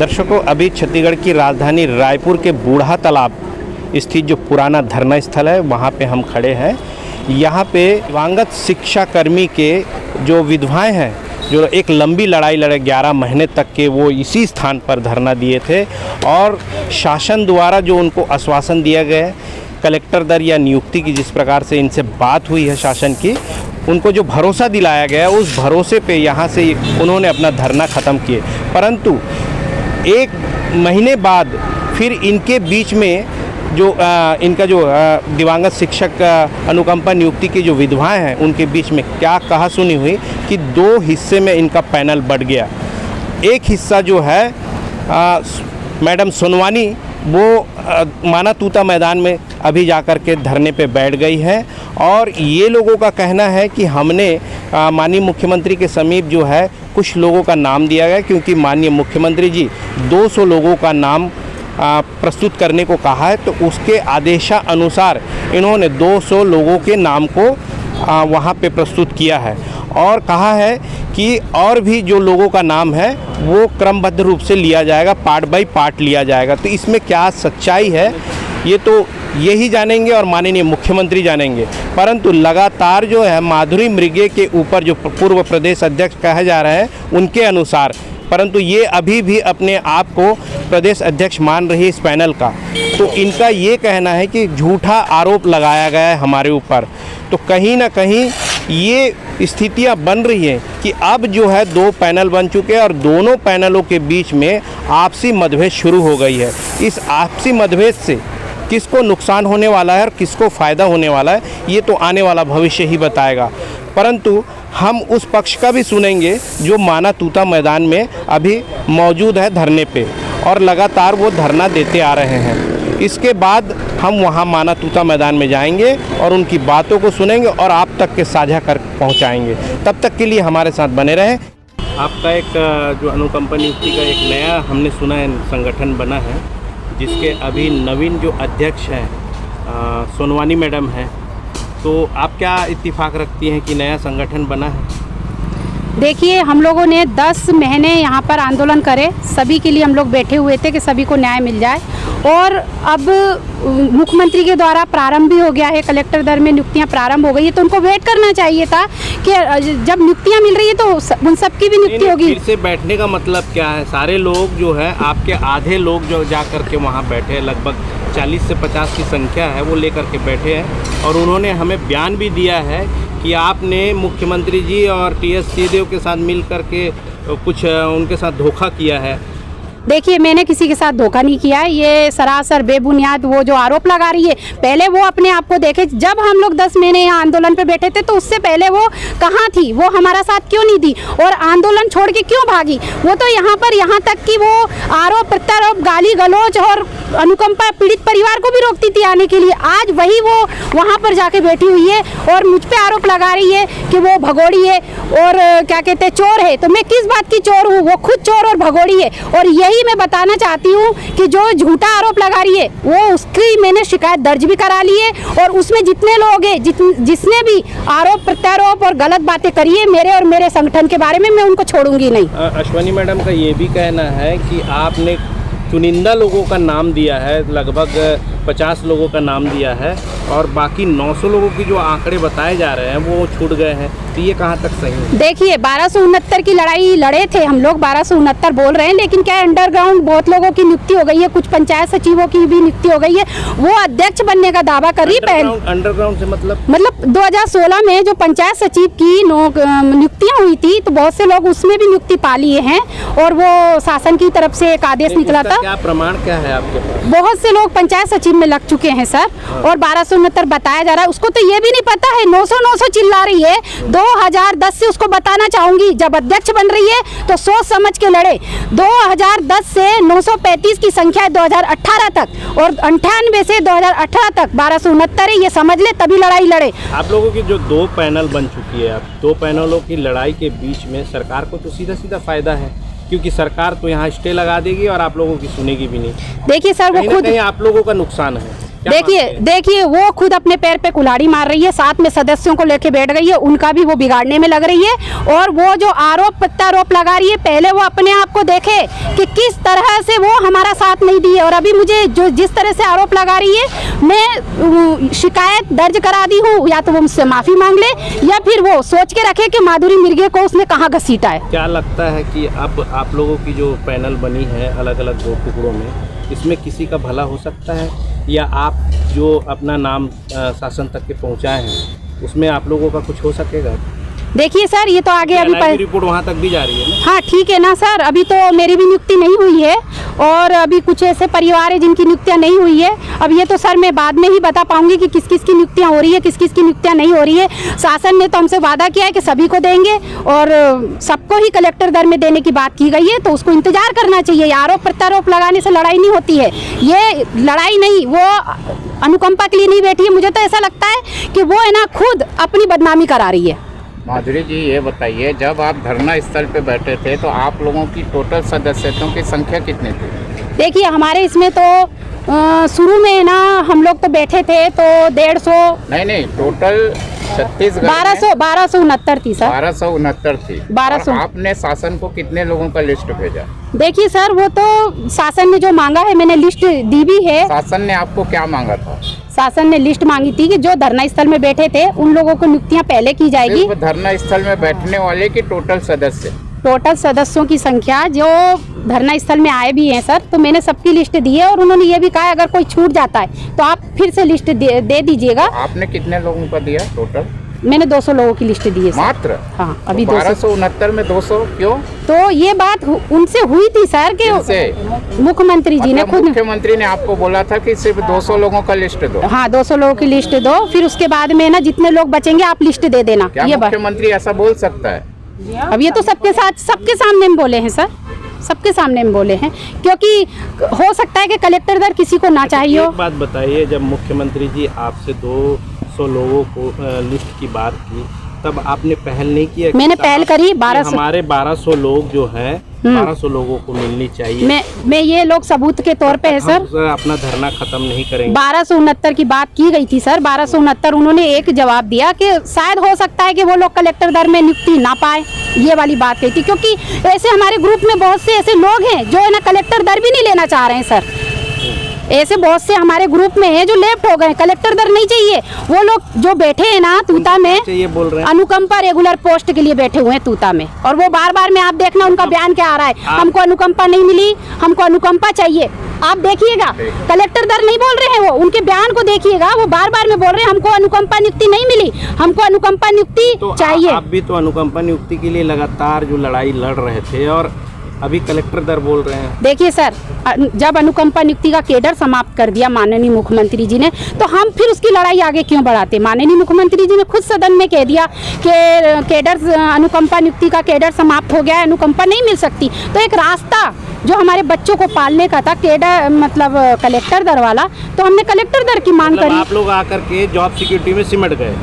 दर्शकों, अभी छत्तीसगढ़ की राजधानी रायपुर के बूढ़ा तालाब स्थित जो पुराना धरना स्थल है वहाँ पे हम खड़े हैं। यहाँ पे दिवंगत शिक्षाकर्मी के जो विधवाएं हैं, जो एक लंबी लड़ाई लड़े 11 महीने तक के, वो इसी स्थान पर धरना दिए थे और शासन द्वारा जो उनको आश्वासन दिया गया है कलेक्टर दर या नियुक्ति की, जिस प्रकार से इनसे बात हुई है शासन की, उनको जो भरोसा दिलाया गया उस भरोसे पे यहाँ से उन्होंने अपना धरना ख़त्म किए। परंतु 1 महीने बाद फिर इनके बीच में जो इनका जो दिवंगत शिक्षक अनुकंपा नियुक्ति की जो विधवाएं हैं उनके बीच में क्या कहा सुनी हुई कि 2 हिस्से में इनका पैनल बढ़ गया। एक हिस्सा जो है मैडम सोनवानी, वो माना तूता मैदान में अभी जाकर के धरने पे बैठ गई है और ये लोगों का कहना है कि हमने माननीय मुख्यमंत्री के समीप जो है कुछ लोगों का नाम दिया गया, क्योंकि माननीय मुख्यमंत्री जी 200 लोगों का नाम प्रस्तुत करने को कहा है, तो उसके आदेशानुसार इन्होंने 200 लोगों के नाम को वहाँ पे प्रस्तुत किया है और कहा है कि और भी जो लोगों का नाम है वो क्रमबद्ध रूप से लिया जाएगा, पार्ट बाय पार्ट लिया जाएगा। तो इसमें क्या सच्चाई है ये तो यही जानेंगे और माननीय मुख्यमंत्री जानेंगे। परंतु लगातार जो है माधुरी मृगे के ऊपर जो पूर्व प्रदेश अध्यक्ष कहे जा रहे हैं उनके अनुसार, परंतु ये अभी भी अपने आप को प्रदेश अध्यक्ष मान रही है इस पैनल का, तो इनका ये कहना है कि झूठा आरोप लगाया गया है हमारे ऊपर। तो कहीं ना कहीं ये स्थितियां बन रही हैं कि अब जो है 2 पैनल बन चुके हैं और दोनों पैनलों के बीच में आपसी मतभेद शुरू हो गई है। इस आपसी मतभेद से किसको नुकसान होने वाला है और किसको फ़ायदा होने वाला है ये तो आने वाला भविष्य ही बताएगा। परंतु हम उस पक्ष का भी सुनेंगे जो माना तूता मैदान में अभी मौजूद है धरने पे और लगातार वो धरना देते आ रहे हैं। इसके बाद हम वहाँ माना तूता मैदान में जाएंगे और उनकी बातों को सुनेंगे और आप तक के साझा कर पहुँचाएंगे। तब तक के लिए हमारे साथ बने रहें। आपका एक जो अनुकंपा नियुक्ति का एक नया हमने सुना है संगठन बना है, जिसके अभी नवीन जो अध्यक्ष हैं सोनवानी मैडम हैं, तो आप क्या इत्तेफाक रखती हैं कि नया संगठन बना है? देखिए, हम लोगों ने 10 महीने यहाँ पर आंदोलन करे, सभी के लिए हम लोग बैठे हुए थे कि सभी को न्याय मिल जाए और अब मुख्यमंत्री के द्वारा प्रारंभ भी हो गया है, कलेक्टर दर में नियुक्तियाँ प्रारंभ हो गई है, तो उनको वेट करना चाहिए था कि जब नियुक्तियाँ मिल रही है तो उन सबकी भी नियुक्ति होगी। फिर से बैठने का मतलब क्या है? सारे लोग जो है आपके आधे लोग जो जा कर के वहाँ बैठे हैं, लगभग 40 से 50 की संख्या है, वो लेकर के बैठे हैं और उन्होंने हमें बयान भी दिया है कि आपने मुख्यमंत्री जी और टी.एस. सिंहदेव के साथ मिल कर के कुछ उनके साथ धोखा किया है। देखिए, मैंने किसी के साथ धोखा नहीं किया है, ये सरासर बेबुनियाद वो जो आरोप लगा रही है। पहले वो अपने आप को देखे, जब हम लोग 10 महीने यहाँ आंदोलन पे बैठे थे तो उससे पहले वो कहाँ थी, वो हमारा साथ क्यों नहीं थी और आंदोलन छोड़ के क्यों भागी? वो तो यहाँ तक कि वो आरोप प्रत्यारोप, गाली गलौज और अनुकंपा पीड़ित परिवार को भी रोकती थी आने के लिए। आज वही वो वहाँ पर जाके बैठी हुई है और मुझ पे आरोप लगा रही है कि वो भगोड़ी है और क्या कहते हैं चोर है। तो मैं किस बात की चोर हूँ? वो खुद चोर और भगोड़ी है। और यही मैं बताना चाहती हूँ कि जो झूठा आरोप लगा रही है वो उसकी मैंने शिकायत दर्ज भी करा ली है और उसमें जितने लोग हैं जिसने भी आरोप प्रत्यारोप और गलत बातें करी है मेरे और मेरे संगठन के बारे में, मैं उनको छोड़ूंगी नहीं। अश्वनी मैडम का ये भी कहना है कि आपने चुनिंदा लोगों का नाम दिया है, लगभग 50 लोगों का नाम दिया है और बाकी 900 लोगों की जो आंकड़े बताए जा रहे हैं वो छूट गए हैं, तो ये कहाँ तक सही है? देखिए, 1269 की लड़ाई लड़े थे हम लोग, 1269 बोल रहे हैं, लेकिन क्या अंडरग्राउंड बहुत लोगों की नियुक्ति हो गई है, कुछ पंचायत सचिवों की भी नियुक्ति हो गई है। वो अध्यक्ष बनने का दावा कर रही है। अंडरग्राउंड से मतलब 2016 में जो पंचायत सचिव की नियुक्तियाँ हुई थी तो बहुत से लोग उसमें भी नियुक्ति पा लिए हैं और वो शासन की तरफ से एक आदेश निकला था। क्या प्रमाण क्या है आपके पास? बहुत से लोग पंचायत सचिव में लग चुके हैं सर और 1269 बताया जा रहा है। उसको तो ये भी नहीं पता है, 900 चिल्ला रही है। 2010 से उसको बताना चाहूंगी, जब अध्यक्ष बन रही है तो सोच समझ के लड़े। 2010 से 935 की संख्या है 2018 तक और 98 से 2018 तक 1269 है, ये समझ ले, तभी लड़ाई लड़े। आप लोगों की जो 2 पैनल बन चुकी है, अब 2 पैनलों की लड़ाई के बीच में सरकार को तो सीधा सीधा फायदा है, क्योंकि सरकार तो यहाँ स्टे लगा देगी और आप लोगों की सुनेगी भी नहीं। देखिए सर, वो खुद आप लोगों का नुकसान है। देखिए वो खुद अपने पैर पे कुल्हाड़ी मार रही है, साथ में सदस्यों को लेके बैठ गई है, उनका भी वो बिगाड़ने में लग रही है। और वो जो आरोप प्रत्यारोप लगा रही है, पहले वो अपने आप को देखे कि किस तरह से वो हमारा साथ नहीं दी है। और अभी मुझे जो जिस तरह से आरोप लगा रही है, मैं शिकायत दर्ज करा दी हूँ, या तो वो मुझसे माफी मांग ले या फिर वो सोच के रखे कि माधुरी मिर्गे को उसने कहाँ घसीटा है। क्या लगता है कि अब आप लोगों की जो पैनल बनी है अलग अलग दो टुकड़ों में, इसमें किसी का भला हो सकता है, या आप जो अपना नाम शासन तक के पहुंचाए हैं उसमें आप लोगों का कुछ हो सकेगा? देखिए सर, ये तो आगे अभी रिपोर्ट वहाँ तक भी जा रही है ना? हाँ ठीक है ना सर, अभी तो मेरी भी नियुक्ति नहीं हुई है और अभी कुछ ऐसे परिवार है जिनकी नियुक्तियाँ नहीं हुई है। अब ये तो सर मैं बाद में ही बता पाऊंगी कि किस किस की नियुक्तियाँ हो रही है, किस किस की नियुक्तियाँ नहीं हो रही है। शासन ने तो हमसे वादा किया है कि सभी को देंगे और सबको ही कलेक्टर दर में देने की बात की गई है, तो उसको इंतजार करना चाहिए। आरोप प्रत्यारोप लगाने से लड़ाई नहीं होती है, ये लड़ाई नहीं, वो अनुकंपा के लिए नहीं बैठी है। मुझे तो ऐसा लगता है कि वो है ना खुद अपनी बदनामी करा रही है। माधुरी जी ये बताइए, जब आप धरना स्थल पे बैठे थे तो आप लोगों की टोटल सदस्यों की संख्या कितनी थी? देखिए हमारे इसमें तो शुरू में ना हम लोग तो बैठे थे तो 150 नहीं टोटल छत्तीसगढ़ 1269 थी सर। 1269 थी। 1200। और आपने शासन को कितने लोगों का लिस्ट भेजा? देखिए सर, वो तो शासन ने जो मांगा है मैंने लिस्ट दी भी है। शासन ने आपको क्या मांगा था? शासन ने लिस्ट मांगी थी कि जो धरना स्थल में बैठे थे उन लोगों को नियुक्तियां पहले की जाएगी। सिर्फ धरना स्थल में बैठने वाले की टोटल सदस्य? टोटल सदस्यों की संख्या जो धरना स्थल में आए भी हैं सर, तो मैंने सबकी लिस्ट दी है और उन्होंने ये भी कहा अगर कोई छूट जाता है तो आप फिर से लिस्ट दे दीजिएगा। तो आपने कितने लोगों का दिया टोटल? मैंने 200 लोगों की लिस्ट दी है सर। मात्र? हाँ अभी 1269 में 200 क्यों? तो ये बात उनसे हुई थी सर कि मुख्यमंत्री जी ने खुद, मुख्यमंत्री ने आपको बोला था कि सिर्फ 200 लोगों का लिस्ट दो? हाँ 200 लोगों की लिस्ट दो, फिर उसके बाद में ना जितने लोग बचेंगे आप लिस्ट दे देना। क्या ये मुख्यमंत्री ऐसा बोल सकता है? अब ये तो सबके सामने में बोले हैं सर, सबके सामने में बोले हैं, क्योंकि हो सकता है कि कलेक्टर दर किसी को ना चाहिए हो। एक बात बताइए, जब मुख्यमंत्री जी आपसे 200 लोगों को लिस्ट की बात की तब आपने पहल नहीं किया? मैंने पहल करी। 1200 हमारे 1200 लोग जो हैं 1200 लोगों को मिलनी चाहिए। मैं ये लोग सबूत के तौर पे है सर। अपना धरना खत्म नहीं करेंगे। 1269 की बात की गई थी सर। 1269 उन्होंने एक जवाब दिया कि शायद हो सकता है कि वो लोग कलेक्टर दर में नियुक्ति ना पाए, ये वाली बात कही थी। क्योंकि ऐसे हमारे ग्रुप में बहुत से ऐसे लोग हैं जो है ना कलेक्टर दर भी नहीं लेना चाह रहे हैं सर। ऐसे बहुत से हमारे ग्रुप में हैं जो लेफ्ट हो गए, कलेक्टर दर नहीं चाहिए। वो लोग जो बैठे हैं ना तूता में, ये बोल रहे हैं अनुकंपा रेगुलर पोस्ट के लिए बैठे हुए हैं तूता में, और वो बार बार में आप देखना उनका बयान क्या आ रहा है, हमको अनुकंपा नहीं मिली, हमको अनुकंपा चाहिए। आप देखिएगा कलेक्टर दर नहीं बोल रहे हैं, वो उनके बयान को देखिएगा, वो बार बार में बोल रहे हैं हमको अनुकंपा नियुक्ति नहीं मिली, हमको अनुकंपा नियुक्ति चाहिए। आप भी तो अनुकंपा नियुक्ति के लिए लगातार जो लड़ाई लड़ रहे थे और अभी कलेक्टर दर बोल रहे हैं। देखिए सर, जब अनुकंपा नियुक्ति का केडर समाप्त कर दिया माननीय मुख्यमंत्री जी ने, तो हम फिर उसकी लड़ाई आगे क्यों बढ़ाते? माननीय मुख्यमंत्री जी ने खुद सदन में कह दिया कि केडर अनुकंपा नियुक्ति का केडर समाप्त हो गया है, अनुकंपा नहीं मिल सकती। तो एक रास्ता जो हमारे बच्चों को पालने का था केडर मतलब कलेक्टर दर वाला, तो हमने कलेक्टर दर की मांग करी। आप लोग आकर के जॉब सिक्योरिटी में सिमट गए।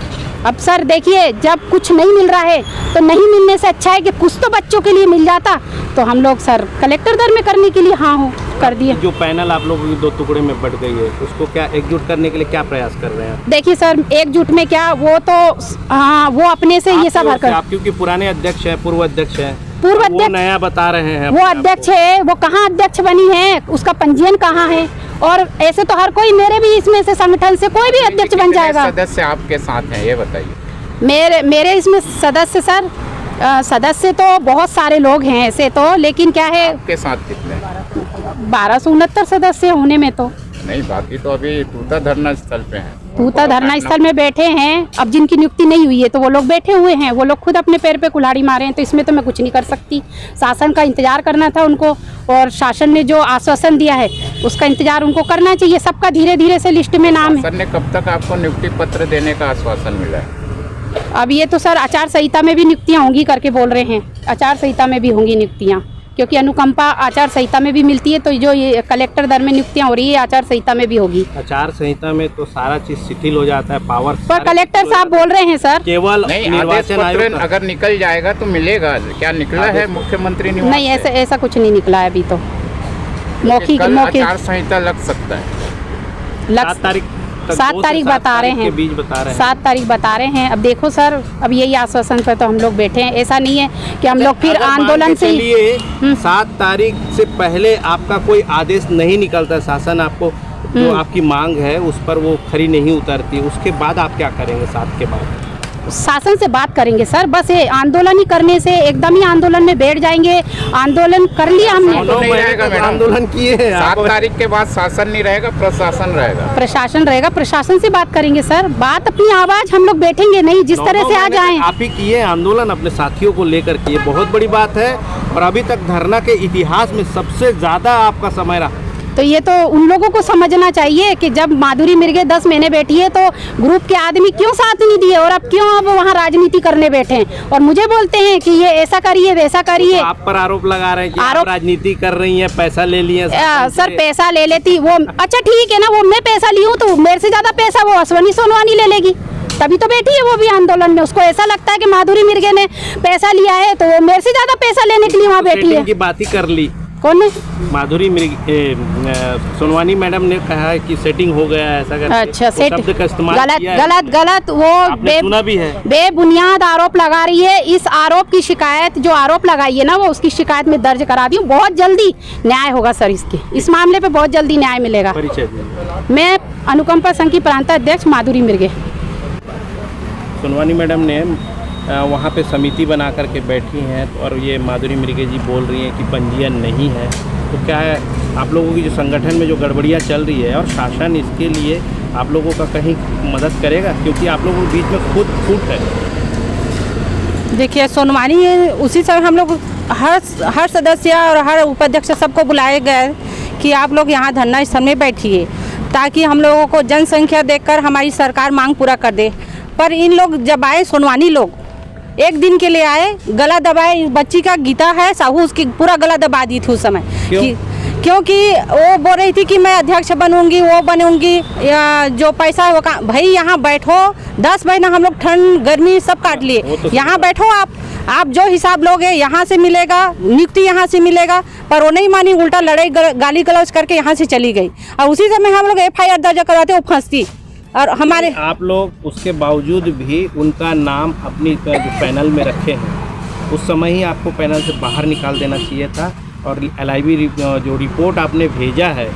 अब सर देखिए, जब कुछ नहीं मिल रहा है तो नहीं मिलने से अच्छा है कि कुछ तो बच्चों के लिए मिल जाता, तो हम लोग सर कलेक्टर दर में करने के लिए हाँ हो कर दिए। जो पैनल आप लोगों की दो टुकड़े में बट गई है, उसको क्या एकजुट करने के लिए क्या प्रयास कर रहे हैं? देखिए सर, एकजुट में क्या, वो तो हाँ वो अपने से ये सब हरकत, आप क्योंकि पुराने अध्यक्ष हैं, पूर्व अध्यक्ष हैं, पूर्व अध्यक्ष नया बता रहे हैं, वो अध्यक्ष है, वो कहाँ अध्यक्ष बनी है, उसका पंजीयन कहाँ है? और ऐसे तो हर कोई, मेरे भी इसमें से संगठन से कोई भी अध्यक्ष बन जाएगा। सदस्य आपके साथ हैं ये बताइए? मेरे इसमें सदस्य सर, सदस्य तो बहुत सारे लोग हैं ऐसे तो, लेकिन क्या है आपके साथ कितने? 1269 सदस्य होने में तो नहीं, बाकी तो अभी तूता धरना स्थल पे हैं। तूता धरना स्थल में बैठे हैं। अब जिनकी नियुक्ति नहीं हुई है तो वो लोग बैठे हुए हैं, वो लोग खुद अपने पैर पे कुल्हाड़ी मारे हैं, तो इसमें तो मैं कुछ नहीं कर सकती। शासन का इंतजार करना था उनको, और शासन ने जो आश्वासन दिया है उसका इंतजार उनको करना चाहिए। सबका धीरे धीरे से लिस्ट में नाम है। शासन ने कब तक आपको नियुक्ति पत्र देने का आश्वासन मिला है? अब ये तो सर आचार संहिता में भी नियुक्तियाँ होंगी करके बोल रहे हैं, आचार संहिता में भी होंगी नियुक्तियाँ, क्योंकि अनुकंपा आचार संहिता में भी मिलती है, तो जो ये कलेक्टर दर में नियुक्तियाँ हो रही है आचार संहिता में भी होगी। आचार संहिता में तो सारा चीज शिथिल हो जाता है, पावर पर कलेक्टर साहब बोल रहे हैं सर केवल निर्वाचन आयोग अगर निकल जाएगा तो मिलेगा। क्या निकला है मुख्यमंत्री निवास? नहीं, ऐसा कुछ नहीं निकला है अभी तो। मौखिक आचार संहिता लग सकता है। 7 तारीख तक, 7 2 से तारीख 7 बता रहे तारीख के हैं, बीच बता रहे हैं। 7 तारीख बता रहे हैं। अब देखो सर, अब यही आश्वासन पर तो हम लोग बैठे हैं। ऐसा नहीं है कि हम लोग फिर अगर मान आंदोलन के से चलिए 7 तारीख से पहले आपका कोई आदेश नहीं निकलता, शासन आपको जो आपकी मांग है उस पर वो खरी नहीं उतरती, उसके बाद आप क्या करेंगे? 7 के बाद शासन से बात करेंगे सर। बस ये आंदोलन ही करने से एकदम ही आंदोलन में बैठ जाएंगे। आंदोलन कर लिया हमने, तो नहीं रहेगा मैडम। आंदोलन किए हैं 7 तारीख के बाद शासन नहीं रहेगा, प्रशासन रहेगा। प्रशासन रहेगा, प्रशासन से बात करेंगे सर। बात अपनी आवाज हम लोग बैठेंगे नहीं, जिस तरह से आ जाएं। आप ही किए आंदोलन, अपने साथियों को लेकर किए, बहुत बड़ी बात है। और अभी तक धरना के इतिहास में सबसे ज्यादा आपका समय रहा। तो ये तो उन लोगों को समझना चाहिए कि जब माधुरी मिर्गे 10 महीने बैठी है तो ग्रुप के आदमी क्यों साथ नहीं दिए, और अब क्यों अब वहाँ राजनीति करने बैठे हैं और मुझे बोलते हैं कि ये ऐसा करिए वैसा करिए। आप पर आरोप लगा रहे हैं कि आप राजनीति कर रही हैं, पैसा ले लिए। सर पैसा ले लेती वो, अच्छा ठीक है ना, वो मैं पैसा ली हूँ तो मेरे से ज्यादा पैसा वो अश्वनी सोनवानी ले लेगी, तभी तो बैठी है वो भी आंदोलन में। उसको ऐसा लगता है कि माधुरी मिर्गे ने पैसा लिया है तो वो मेरे से ज्यादा पैसा लेने के लिए वहाँ बैठी है। की बात ही कर ली। कौन है? माधुरी सोनवानी मैडम ने कहा है कि सेटिंग हो गया है, ऐसा करके अच्छा, वो शब्द का इस्तेमाल गलत किया है। गलत वो सुना भी है। बेबुनियाद आरोप लगा रही है। इस आरोप की शिकायत जो आरोप लगाई है ना, वो उसकी शिकायत में दर्ज करा दी हूँ। बहुत जल्दी न्याय होगा सर, इस मामले पे बहुत जल्दी न्याय मिलेगा। परिचय दीजिए। मैं अनुकंपा संघ की प्रांत अध्यक्ष माधुरी मिर्गे। सोनवानी मैडम ने वहाँ पे समिति बना करके बैठी हैं और ये माधुरी मिर्गे जी बोल रही हैं कि पंजीयन नहीं है, तो क्या है आप लोगों की जो संगठन में जो गड़बड़ियाँ चल रही है और शासन इसके लिए आप लोगों का कहीं मदद करेगा, क्योंकि आप लोगों के बीच में खुद फूट है। देखिए सोनवानी उसी समय हम लोग हर सदस्य और हर उपाध्यक्ष सबको बुलाए गए कि आप लोग यहाँ धरना स्थल में बैठिए ताकि हम लोगों को जनसंख्या देखकर हमारी सरकार मांग पूरा कर दे। पर इन लोग जब आए, सोनवानी लोग एक दिन के लिए आए, गला दबाए। बच्ची का गीता है साहू, उसकी पूरा गला दबा दी थी उस समय। क्योंकि वो बोल रही थी कि मैं अध्यक्ष बनूंगी, वो बनूंगी, या जो पैसा है वो भाई यहाँ बैठो। 10 महीना हम लोग ठंड गर्मी सब काट लिए, यहाँ बैठो। आप जो हिसाब लोगे यहाँ से मिलेगा, नियुक्ति यहाँ से मिलेगा। पर वो नहीं मानी, उल्टा लड़ाई गाली गलौज करके यहाँ से चली गई। और उसी समय हम लोग FIR दर्ज करवाते, वो फंसती। और हमारे आप लोग उसके बावजूद भी उनका नाम अपनी जो पैनल में रखे हैं, उस समय ही आपको पैनल से बाहर निकाल देना चाहिए था। और LIB जो रिपोर्ट आपने भेजा है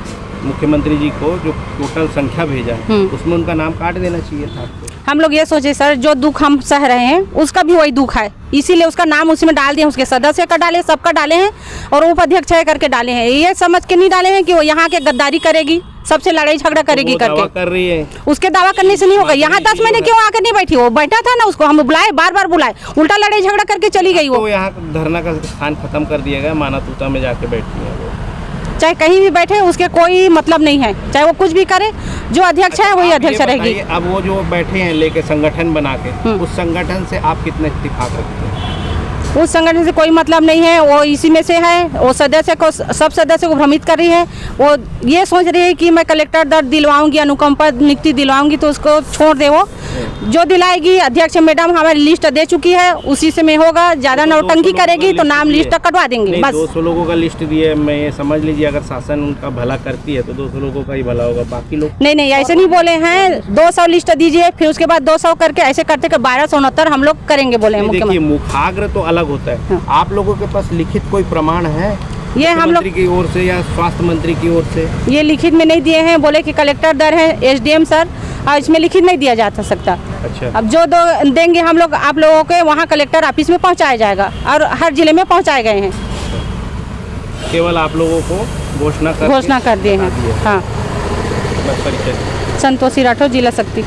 मुख्यमंत्री जी को, जो टोटल संख्या भेजा है, उसमें उनका नाम काट देना चाहिए था आपको। हम लोग ये सोचे सर, जो दुख हम सह रहे हैं उसका भी वही दुख है, इसीलिए उसका नाम उसी में डाल दिए। उसके सदस्य का डाले, सबका डाले हैं और उपाध्यक्ष है करके डाले हैं। ये समझ के नहीं डाले हैं कि वो यहाँ के गद्दारी करेगी, सबसे लड़ाई झगड़ा करेगी करके कर रही है। उसके दावा करने से नहीं होगा। यहाँ 10 महीने क्यों आकर नहीं बैठी? वो बैठा था ना, उसको हम बुलाए, बार बार बुलाए, उल्टा लड़ाई झगड़ा करके चली गई। वो यहाँ धरना का स्थान खत्म कर दिया गया, मानातूता में जाके बैठी है। चाहे कहीं भी बैठे, उसके कोई मतलब नहीं है, चाहे वो कुछ भी करे। जो अध्यक्ष है वही अध्यक्ष रहेगी। अब वो जो बैठे हैं लेके संगठन बना के, उस संगठन से आप कितना इत्तेफाक रखते हैं? उस संगठन से कोई मतलब नहीं है, वो इसी में से है। वो सदस्य को, सब सदस्य को भ्रमित कर रही है। वो ये सोच रही है कि मैं कलेक्टर दर्ज दिलवाऊंगी, अनुकंपा नियुक्ति दिलवाऊंगी, तो उसको छोड़ दे। वो जो दिलाएगी, अध्यक्ष मैडम हमारी लिस्ट दे चुकी है, उसी से में होगा। ज़्यादा नौटंकी करेगी तो नाम लिस्ट कटवा देंगे बस। 200 लोगों का लिस्ट दिए, मैं ये समझ लीजिए अगर शासन उनका भला करती है तो 200 लोगों का ही भला होगा, बाकी लोग नहीं ऐसे नहीं बोले हैं। 200 लिस्ट दीजिए, फिर उसके बाद 200 करके ऐसे करते 1269 हम लोग करेंगे बोले हैं देखिए, मुख्यमंत्री। मुखाग्र तो अलग होता है। हाँ। आप लोगों के पास लिखित कोई प्रमाण है ये हम लोग की ओर से या स्वास्थ्य मंत्री की ओर से? ये लिखित में नहीं दिए हैं, बोले कि कलेक्टर दर है, SDM सर, और इसमें लिखित नहीं दिया जा सकता। अच्छा। अब जो देंगे हम लोग आप लोगों के वहाँ कलेक्टर ऑफिस में पहुँचाया जाएगा और हर जिले में पहुँचाए गए हैं। केवल आप लोगों को घोषणा कर दिए हैं। हाँ। बस परिचय। संतोषी राठौर, जिला शक्ति।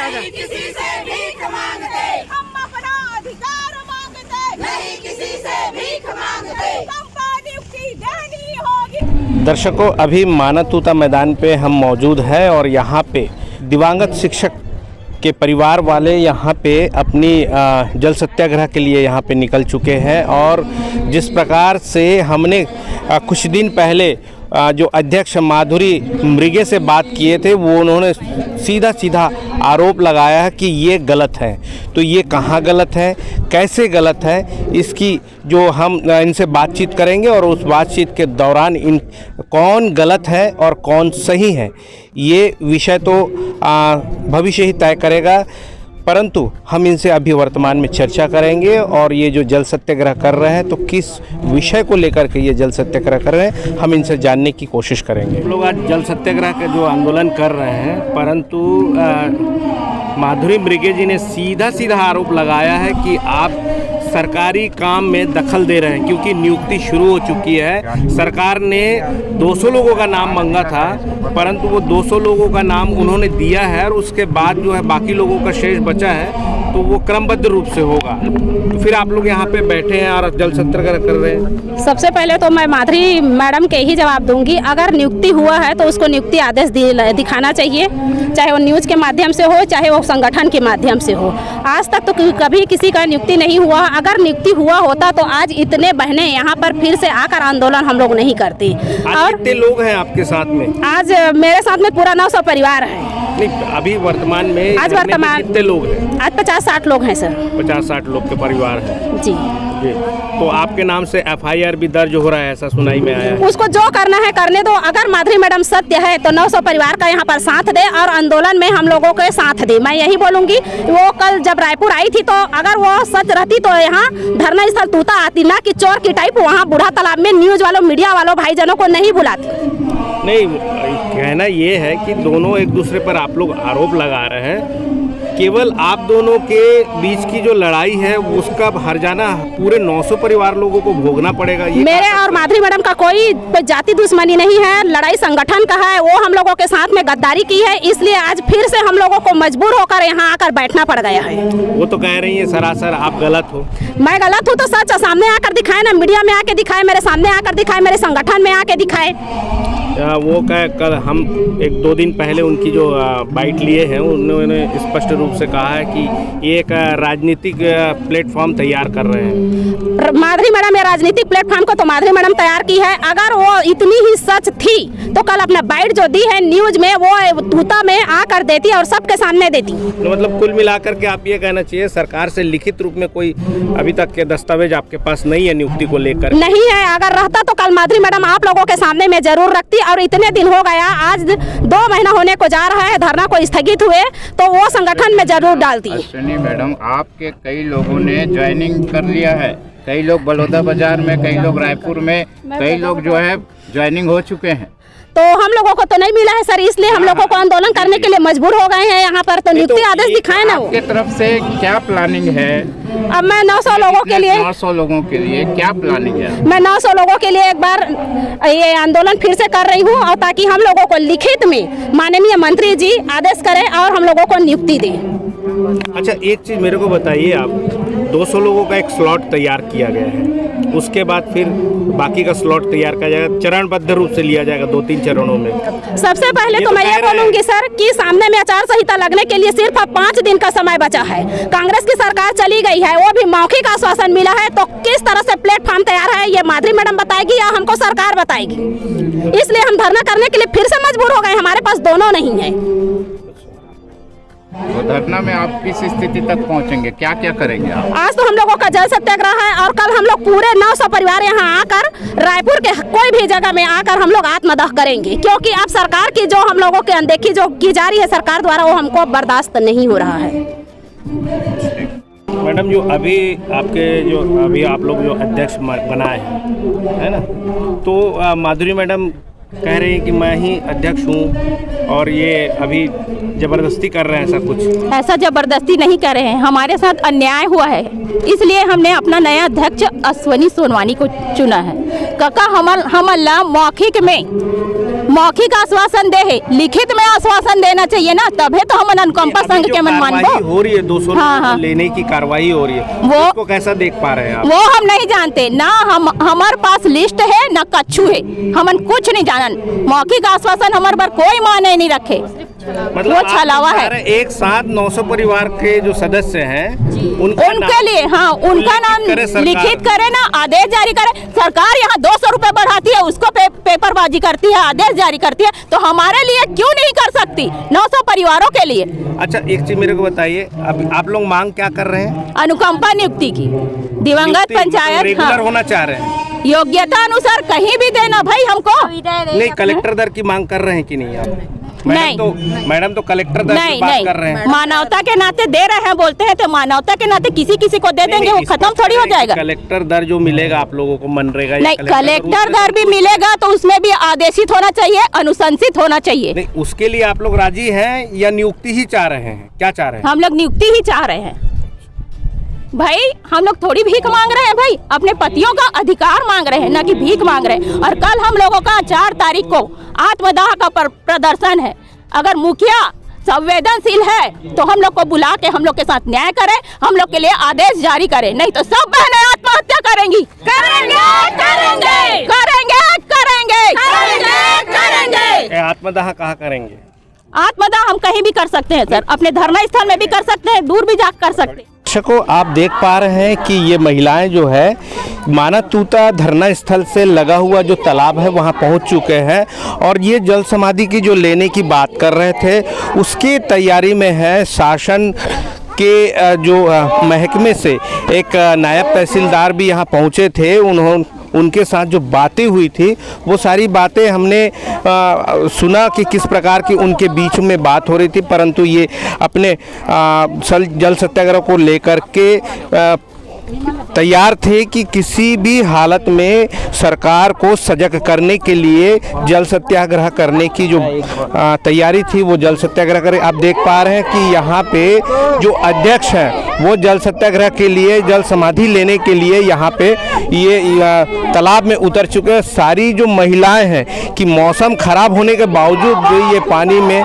नहीं किसी से भीख मांगते, हम अपना अधिकार मांगते, नहीं किसी से भीख मांगते, कंपा नियुक्ति देनी होगी। दर्शकों, अभी मानातूता मैदान पे हम मौजूद हैं और यहाँ पे दिवंगत शिक्षक के परिवार वाले यहाँ पे अपनी जल सत्याग्रह के लिए यहाँ पे निकल चुके हैं। और जिस प्रकार से हमने कुछ दिन पहले जो अध्यक्ष माधुरी मिर्गे से बात किए थे, वो उन्होंने सीधा सीधा आरोप लगाया है कि ये गलत है। तो ये कहाँ गलत है, कैसे गलत है, इसकी जो हम इनसे बातचीत करेंगे और उस बातचीत के दौरान इन कौन गलत है और कौन सही है, ये विषय तो भविष्य ही तय करेगा। परंतु हम इनसे अभी वर्तमान में चर्चा करेंगे और ये जो जल सत्याग्रह कर रहे हैं तो किस विषय को लेकर के ये जल सत्याग्रह कर रहे हैं, हम इनसे जानने की कोशिश करेंगे। लोग आज जल सत्याग्रह का जो आंदोलन कर रहे हैं, परंतु माधुरी मृगे जी ने सीधा सीधा आरोप लगाया है कि आप सरकारी काम में दखल दे रहे हैं, क्योंकि नियुक्ति शुरू हो चुकी है। सरकार ने 200 लोगों का नाम मांगा था, परंतु वो 200 लोगों का नाम उन्होंने दिया है और उसके बाद जो है बाकी लोगों का शेष बचा है, तो वो क्रमबद्ध रूप से होगा। तो फिर आप लोग यहाँ पे बैठे हैं और जल सत्याग्रह कर रहे हैं। सबसे पहले तो मैं माधुरी मैडम के ही जवाब दूंगी। अगर नियुक्ति हुआ है तो उसको नियुक्ति आदेश दिखाना चाहिए, चाहे वो न्यूज़ के माध्यम से हो, चाहे वो संगठन के माध्यम से हो। आज तक तो कभी किसी का नियुक्ति नहीं हुआ। अगर नियुक्ति हुआ होता तो आज इतने बहनें यहाँ पर फिर से आकर आंदोलन हम लोग नहीं करती। और कितने लोग हैं आपके साथ में? आज मेरे साथ में पूरा 900 परिवार है। नहीं, अभी वर्तमान में आज वर्तमान कितने लोग हैं? आज 50-60 लोग हैं सर। 50-60 लोग के परिवार हैं जी। जी। तो आपके नाम से FIR भी दर्ज हो रहा है, ऐसा सुनाई में आया है। उसको जो करना है करने दो। अगर माधुरी मैडम सत्य है तो 900 परिवार का यहाँ पर साथ दे और आंदोलन में हम लोगों के साथ दे। मैं यही बोलूंगी। वो कल जब रायपुर आई थी तो अगर वो सच रहती तो यहाँ धरना स्थल तूता आती, ना कि चोर की टाइप वहाँ बूढ़ा तालाब में न्यूज वालों, मीडिया वालों भाईजनों को नहीं बुलाती। नहीं, कहना ये है कि दोनों एक दूसरे पर आप लोग आरोप लगा रहे हैं। केवल आप दोनों के बीच की जो लड़ाई है उसका हर्जाना पूरे 900 परिवार लोगों को भोगना पड़ेगा। मेरे और माधुरी मैडम का कोई जाति दुश्मनी नहीं है, लड़ाई संगठन का है। वो हम लोगों के साथ में गद्दारी की है, इसलिए आज फिर से हम लोगों को मजबूर होकर यहाँ आकर बैठना पड़ गया है। वो तो कह रही है सरासर आप गलत हो। मैं गलत हूँ तो सच सामने आकर दिखाए ना, मीडिया में आके दिखाए, मेरे सामने आकर दिखाए, मेरे संगठन में आके दिखाए। वो कल हम 1-2 दिन पहले उनकी जो बाइट लिए हैं, उन्होंने स्पष्ट रूप से कहा है कि ये एक राजनीतिक प्लेटफॉर्म तैयार कर रहे हैं। माधुरी मैडम ये राजनीतिक प्लेटफॉर्म को तो माधुरी मैडम तैयार की है। अगर वो इतनी ही सच थी तो कल अपना बाइट जो दी है न्यूज में वो तूता में आकर देती और सबके सामने देती। तो मतलब कुल मिलाकर के आप ये कहना चाहिए सरकार से लिखित रूप में कोई अभी तक के दस्तावेज आपके पास नहीं है नियुक्ति को लेकर? नहीं है। अगर रहता तो कल माधुरी मैडम आप लोगों के सामने में जरूर रखती। और इतने दिन हो गया, आज 2 महीना होने को जा रहा है धरना को स्थगित हुए, तो वो संगठन में जरूर डालती। अश्विनी मैडम, आपके कई लोगों ने ज्वाइनिंग कर लिया है, कई लोग बलौदा बाजार में, कई लोग रायपुर में, कई लोग जो है ज्वाइनिंग हो चुके हैं। तो हम लोगों को तो नहीं मिला है सर, इसलिए हम लोगों को आंदोलन करने के लिए मजबूर हो गए हैं यहाँ पर। तो नियुक्ति आदेश दिखाए ना। वो आपके तरफ से क्या प्लानिंग है? अब मैं 900 लोगों के लिए 900 लोगों के लिए क्या प्लानिंग है? मैं 900 लोगों के लिए एक बार ये आंदोलन फिर से कर रही हूँ, और ताकि हम लोगों को लिखित में माननीय मंत्री जी आदेश करें और हम लोगों को नियुक्ति दें। अच्छा, एक चीज़ मेरे को बताइए, आप 200 लोगों का एक स्लॉट तैयार किया गया है, उसके बाद फिर बाकी का स्लॉट तैयार किया जाएगा, चरणबद्ध रूप से लिया जाएगा 2-3 चरणों में। सबसे पहले तो मैं ये बोलूंगी सर कि सामने में आचार संहिता लगने के लिए सिर्फ अब 5 दिन का समय बचा है। कांग्रेस की सरकार चली गई है, वो भी मौखिक आश्वासन मिला है। तो किस तरह से प्लेटफॉर्म तैयार है ये माधुरी मैडम बताएगी या हमको सरकार बताएगी? इसलिए हम धरना करने के लिए फिर से मजबूर हो गए। हमारे पास दोनों नहीं है। तो धरना में आप किस स्थिति तक पहुंचेंगे, क्या क्या करेंगे आप? आज तो हम लोगों का जल सत्याग्रह है और कल हम लोग पूरे 900 परिवार यहाँ आकर रायपुर के कोई भी जगह में आकर हम लोग आत्मदाह करेंगे, क्योंकि अब सरकार की जो हम लोगों की अनदेखी जो की जा रही है सरकार द्वारा, वो हमको बर्दाश्त नहीं हो रहा है। मैडम, जो अभी आप लोग जो अध्यक्ष बनाए हैं, है ना, तो माधुरी मैडम कह रही हैं कि मैं ही अध्यक्ष हूँ और ये अभी जबरदस्ती कर रहे हैं, ऐसा कुछ? ऐसा जबरदस्ती नहीं कर रहे हैं, हमारे साथ अन्याय हुआ है, इसलिए हमने अपना नया अध्यक्ष अश्विनी सोनवानी को चुना है। काका हम अल्लाह मौखिक आश्वासन दे है, लिखित में आश्वासन देना चाहिए ना, तभी तो हम अनुकंपा संघ के मन मानबो हो रही है। 200 हाँ। लेने की कार्रवाई हो रही है, वो उसको कैसा देख पा रहे हैं आप? वो हम नहीं जानते ना, हमारे पास लिस्ट है ना कच्छू है, हमन कुछ नहीं जानन। मौखिक आश्वासन हमारे पर कोई माने नहीं रखे। मतलब वो आप छलावा बता है। रहे हैं, एक साथ 900 परिवार के जो सदस्य हैं उनके लिए, हाँ, उनका नाम लिखित करे ना, आदेश जारी करे। सरकार यहाँ 200 रुपए बढ़ाती है, उसको पेपरबाजी करती है, आदेश जारी करती है, तो हमारे लिए क्यों नहीं कर सकती 900 परिवारों के लिए? अच्छा, एक चीज मेरे को बताइए, अब आप लोग मांग क्या कर रहे हैं? अनुकंपा नियुक्ति की, दिवंगत पंचायत, रेगुलर हाँ, होना चाह रहे हैं, योग्यता अनुसार कहीं भी देना भाई हमको। नहीं कलेक्टर दर की मांग कर रहे हैं कि नहीं आप? नहीं। मैडम तो कलेक्टर दर की बात कर रहे हैं। मानवता के नाते दे रहे हैं, बोलते हैं तो मानवता के नाते किसी किसी को दे देंगे, वो खत्म थोड़ी हो जाएगा। कलेक्टर दर जो मिलेगा आप लोगों को मनरेगा, नहीं, कलेक्टर दर भी मिलेगा तो उसमें भी आदेशित होना चाहिए, अनुशंसित होना चाहिए। नहीं, उसके लिए आप लोग राजी हैं या नियुक्ति ही चाह रहे हैं? क्या चाह रहे हैं? हम लोग नियुक्ति ही चाह रहे हैं भाई, हम लोग थोड़ी भीख मांग रहे हैं भाई, अपने पतियों का अधिकार मांग रहे हैं, ना कि भीख मांग रहे हैं। और कल हम लोगों का 4 तारीख को आत्मदाह का प्रदर्शन है। अगर मुखिया संवेदनशील है तो हम लोग को बुला के हम लोग के साथ न्याय करे, हम लोग के लिए आदेश जारी करे, नहीं तो सब बहनें आत्महत्या करेंगी। करेंगे। आत्मदाह कहाँ करेंगे? आत्मदाह हम कहीं भी कर सकते हैं सर, अपने धरना स्थल में भी कर सकते हैं, दूर भी जा कर सकते हैं। दर्शकों, आप देख पा रहे हैं कि ये महिलाएं जो है माना तूता धरना स्थल से लगा हुआ जो तालाब है वहां पहुंच चुके हैं और ये जल समाधि की जो लेने की बात कर रहे थे उसकी तैयारी में है। शासन के जो महकमे से एक नायब तहसीलदार भी यहां पहुंचे थे, उनके साथ जो बातें हुई थी वो सारी बातें हमने सुना कि किस प्रकार की उनके बीच में बात हो रही थी, परंतु ये अपने जल सत्याग्रह को लेकर के तैयार थे कि किसी भी हालत में सरकार को सजग करने के लिए जल सत्याग्रह करने की जो तैयारी थी वो जल सत्याग्रह करें। आप देख पा रहे हैं कि यहाँ पे जो अध्यक्ष हैं वो जल सत्याग्रह के लिए, जल समाधि लेने के लिए यहाँ पे ये तालाब में उतर चुके हैं। सारी जो महिलाएं हैं कि मौसम खराब होने के बावजूद भी ये पानी में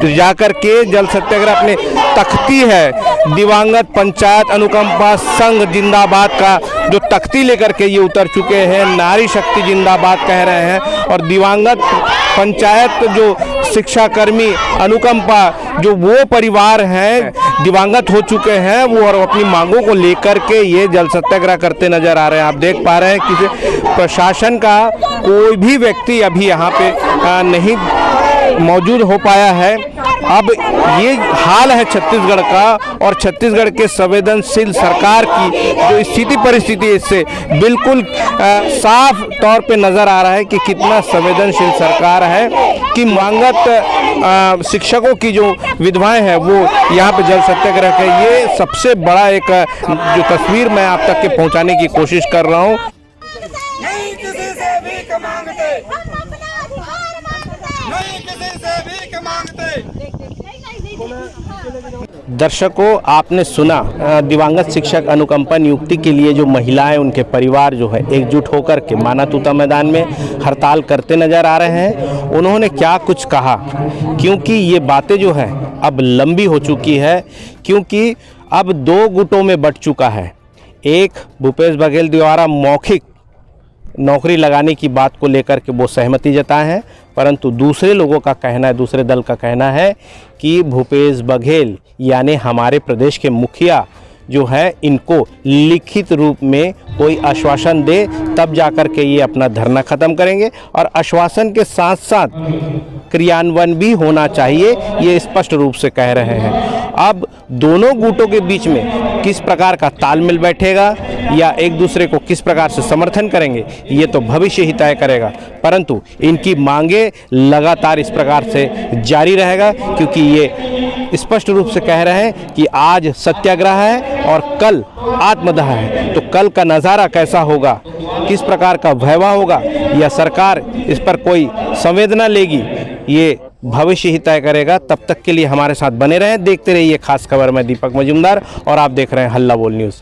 जाकर के जल सत्याग्रह अपने तख्ती है दिवंगत पंचायत अनुकंपा संघ जिंदाबाद का जो तख्ती लेकर के ये उतर चुके हैं। नारी शक्ति जिंदाबाद कह रहे हैं और दिवंगत पंचायत जो शिक्षाकर्मी अनुकंपा जो वो परिवार हैं दिवंगत हो चुके हैं वो और अपनी मांगों को लेकर के ये जल सत्याग्रह करते नजर आ रहे हैं। आप देख पा रहे हैं कि प्रशासन का कोई भी व्यक्ति अभी यहाँ पे नहीं मौजूद हो पाया है। अब ये हाल है छत्तीसगढ़ का और छत्तीसगढ़ के संवेदनशील सरकार की जो स्थिति परिस्थिति इससे बिल्कुल साफ तौर पे नज़र आ रहा है कि कितना संवेदनशील सरकार है कि मांगत शिक्षकों की जो विधवाएं हैं वो यहाँ पे जल सत्याग्रह के ये सबसे बड़ा एक जो तस्वीर मैं आप तक के पहुँचाने की कोशिश कर रहा हूँ। नहीं किसी से भीख मांगते, नहीं किसी से भीख मांगते। दर्शकों, आपने सुना दिवंगत शिक्षक अनुकंपा नियुक्ति के लिए जो महिलाएं उनके परिवार जो है एकजुट होकर के माना तूता मैदान में हड़ताल करते नजर आ रहे हैं। उन्होंने क्या कुछ कहा, क्योंकि ये बातें जो है अब लंबी हो चुकी है, क्योंकि अब 2 गुटों में बंट चुका है। एक भूपेश बघेल द्वारा मौखिक नौकरी लगाने की बात को लेकर के वो सहमति जताए हैं, परंतु दूसरे लोगों का कहना है, दूसरे दल का कहना है कि भूपेश बघेल यानी हमारे प्रदेश के मुखिया जो है इनको लिखित रूप में कोई आश्वासन दे तब जाकर के ये अपना धरना ख़त्म करेंगे और आश्वासन के साथ साथ क्रियान्वयन भी होना चाहिए, ये स्पष्ट रूप से कह रहे हैं। अब दोनों गुटों के बीच में किस प्रकार का तालमेल बैठेगा या एक दूसरे को किस प्रकार से समर्थन करेंगे ये तो भविष्य ही तय करेगा, परंतु इनकी मांगे लगातार इस प्रकार से जारी रहेगा, क्योंकि ये स्पष्ट रूप से कह रहे हैं कि आज सत्याग्रह है और कल आत्मदाह है। तो कल का नज़ारा कैसा होगा, किस प्रकार का वैभव होगा या सरकार इस पर कोई संवेदना लेगी, ये भविष्य ही तय करेगा। तब तक के लिए हमारे साथ बने रहें, देखते रहिए खास खबर। मैं दीपक मजूमदार और आप देख रहे हैं हल्ला बोल न्यूज़।